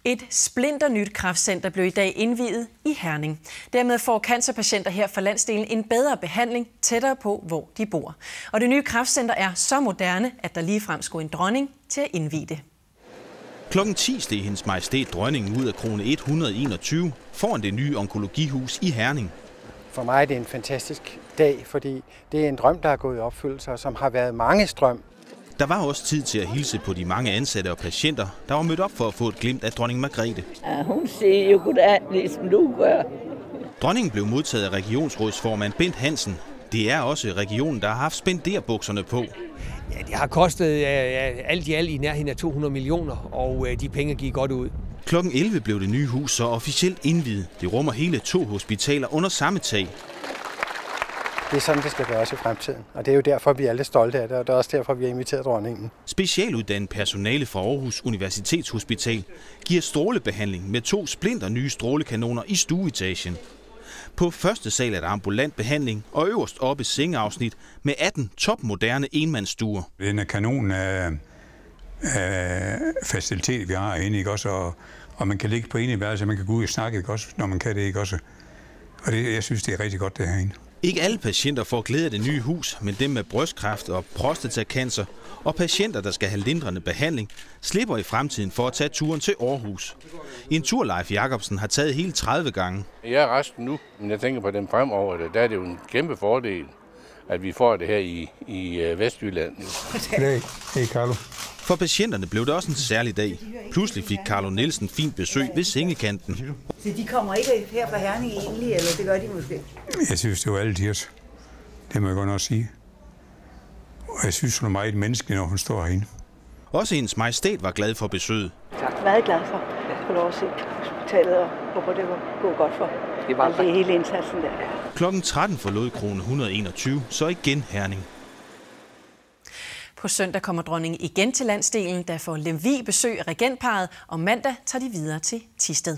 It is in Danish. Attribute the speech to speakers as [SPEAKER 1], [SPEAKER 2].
[SPEAKER 1] Et splinternyt kræftcenter blev i dag indviet i Herning. Dermed får cancerpatienter her fra landsdelen en bedre behandling tættere på, hvor de bor. Og det nye kræftcenter er så moderne, at der ligefrem skulle en dronning til at indvie det.
[SPEAKER 2] Klokken 10 steg Hendes Majestæt Dronningen ud af krone 121 foran det nye onkologihus i Herning.
[SPEAKER 3] For mig er det en fantastisk dag, fordi det er en drøm, der er gået i opfyldelse, og som har været manges drøm.
[SPEAKER 2] Der var også tid til at hilse på de mange ansatte og patienter, der var mødt op for at få et glimt af dronning Margrethe.
[SPEAKER 4] Ja, hun siger jo goddag, ligesom du gør.
[SPEAKER 2] Dronningen blev modtaget af regionsrådsformand Bent Hansen. Det er også regionen, der har haft spenderbukserne på.
[SPEAKER 5] Ja, det har kostet alt i alt i nærheden af 200 millioner, og de penge gik godt ud.
[SPEAKER 2] Klokken 11 blev det nye hus så officielt indviet. Det rummer hele 2 hospitaler under samme tag.
[SPEAKER 3] Det er sådan, det skal være også i fremtiden. Og det er jo derfor, vi er alle stolte af det, og det er også derfor, vi har inviteret dronningen.
[SPEAKER 2] Specialuddannet personale fra Aarhus Universitetshospital giver strålebehandling med 2 splinter nye strålekanoner i stueetagen. På første sal er der ambulant behandling, og øverst oppe sengeafsnit med 18 topmoderne enmandsstuer.
[SPEAKER 6] Det er en kanon af facilitet, vi har herinde, ikke også? Og man kan ligge på ene værelse, man kan gå ud og snakke, ikke også, når man kan det, ikke også? Og det, jeg synes, det er rigtig godt, det herinde.
[SPEAKER 2] Ikke alle patienter får glæde af det nye hus, men dem med brystkræft og prostatacancer og patienter, der skal have lindrende behandling, slipper i fremtiden for at tage turen til Aarhus. En tur, Leif Jacobsen har taget hele 30 gange.
[SPEAKER 7] Jeg er resten nu, men jeg tænker på dem fremover. Der er det jo en kæmpe fordel, at vi får det her i Vestjylland.
[SPEAKER 6] Hej, Carlo.
[SPEAKER 2] For patienterne blev det også en særlig dag. Pludselig fik Carlo Nielsen fint besøg ved sengekanten.
[SPEAKER 8] Så de kommer ikke her fra Herning egentlig, eller det gør de måske?
[SPEAKER 6] Jeg synes, det var alle tirs. Det må jeg godt nok sige. Og jeg synes, hun er meget menneskelig, når hun står herinde.
[SPEAKER 2] Også Hendes Majestæt var glad for besøget.
[SPEAKER 8] Jeg er meget glad for at få lov at se hospitalet, og håber, det var gå godt for det hele indsatsen der.
[SPEAKER 2] Klokken 13 forlod krone 121, så igen Herning.
[SPEAKER 1] På søndag kommer dronningen igen til landsdelen, der får Lemvig besøg af regentparret, og mandag tager de videre til Thisted.